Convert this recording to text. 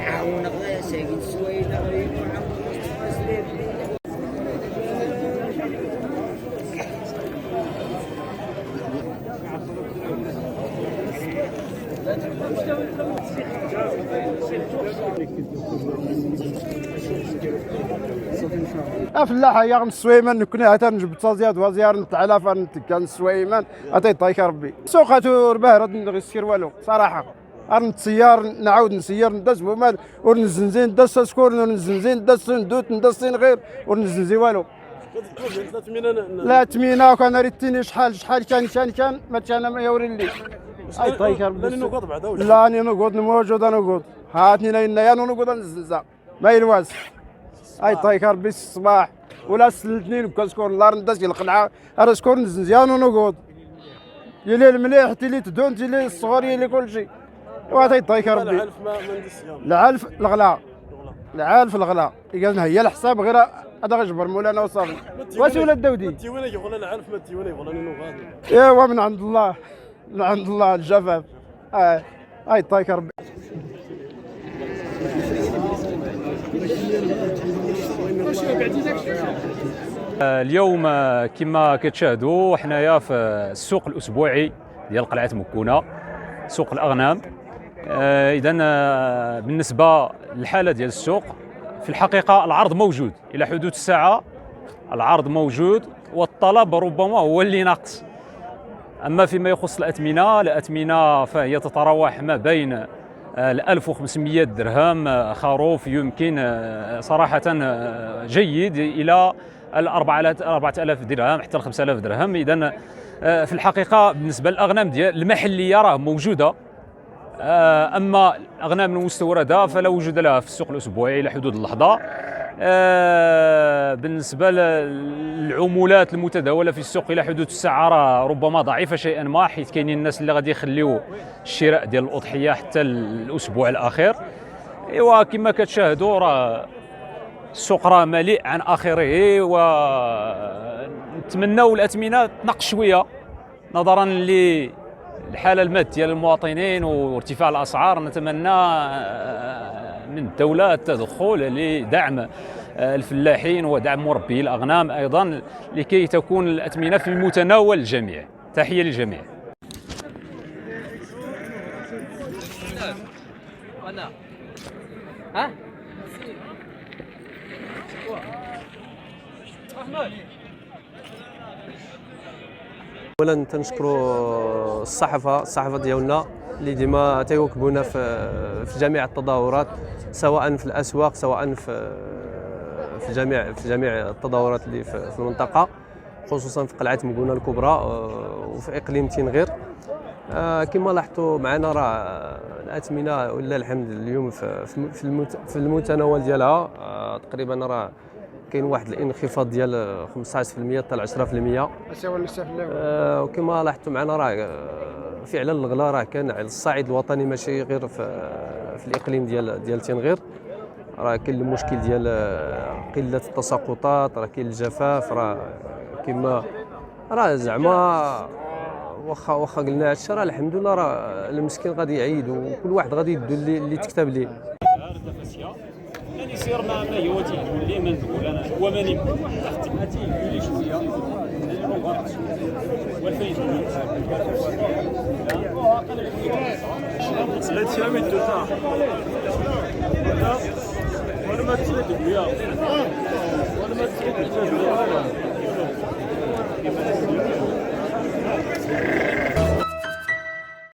عاونك يا ساكن سوينا فلاحة يا سويمان نكون هاتان جبت زياد وزيار نتعلى كان سويمان عطي طايك ربي سوق ترباه رد نغير والو صراحة نتسيار نعاود نسير ندس ومال ونزنزين ندس سكور ونزنزين ندس ندوت ندسين غير ونزنزي والو لا تمينا كان ريتيني شحال كان ما كان ما يوري لي اي طايك ربي لا اني نقعد موجود انا نقعد هاتني لنا يا نقعد نزنزا ما يلواز اي طايك ربي الصباح ولا سلتني بكاسكور الله ندس القلعه انا سكور نزنزيان ونقعد يلي المليح تلي تدون تلي الصغار يلي كل شيء وهذا يطيك ربي العلف ما ندس العلف الغلاء العلف الغلاء قالنا هي الحساب غير هذا غجبر مولانا وصافي واش ولا الدودي تيوينه يقول العلف ما تيوينه يقول انه غادي ايوا من عند الله من عند الله الجفاف هاي طايك ربي اليوم كما كتشاهدوا حنايا في السوق الاسبوعي ديال قلعه مكونه سوق الاغنام. اذا بالنسبه للحاله ديال السوق في الحقيقه العرض موجود الى حدود الساعه، العرض موجود والطلب ربما هو اللي ناقص. اما فيما يخص الاثمنه فهي تتراوح ما بين 1500 درهم خروف يمكن صراحه جيد الى 4000 درهم حتى 5000 درهم. اذا في الحقيقه بالنسبه للاغنام ديال المحليه راه موجوده، اما الاغنام المستورده فلا وجود لها في السوق الاسبوعي الى حدود اللحظه. بالنسبه للعمولات المتداوله في السوق الى حدود الساعه راه ربما ضعيفه شيئا ما، حيث كاينين الناس اللي غادي يخليو الشراء ديال الاضحيه حتى الاسبوع الاخير. ايوا كما كتشاهدوا راه السوق راه مليء عن اخره، ونتمناو الاثمنه تنقص شويه نظرا للحاله الماديه ديال المواطنين وارتفاع الاسعار. نتمنى من الدوله التدخل لدعم الفلاحين ودعم مربي الاغنام ايضا لكي تكون الاثمنه في متناول الجميع. تحيه للجميع. اولا تنشكروا الصحافه ديالنا اللي ديما تيواكبونا في جميع التظاهرات، سواء في الاسواق سواء في جميع التظاهرات اللي في المنطقه، خصوصا في قلعه مكونه الكبرى وفي اقليم تنغير. كما لاحظتوا معنا راه الاثمنه ولله الحمد اليوم في المتناول ديالها. تقريبا راه كاين واحد الانخفاض ديال 15% حتى 10%. وكما لاحظتوا معنا راه فعلا الغلاء راه كان على الصعيد الوطني ماشي غير في الاقليم ديال تنغير. راه كاين المشكل ديال قله التساقطات، راه كاين الجفاف، راه كما راه زعما واخا قلنا هادشي راه الحمد لله راه المسكين غادي يعيد وكل واحد غادي يدو اللي تكتب ليه. يصير ما هو تيقول لي ما نقول انا هو ماني واحد تيقول لي شويه سمعت شامي الدوتا وانا ما تسيد وياه وانا ما تسيد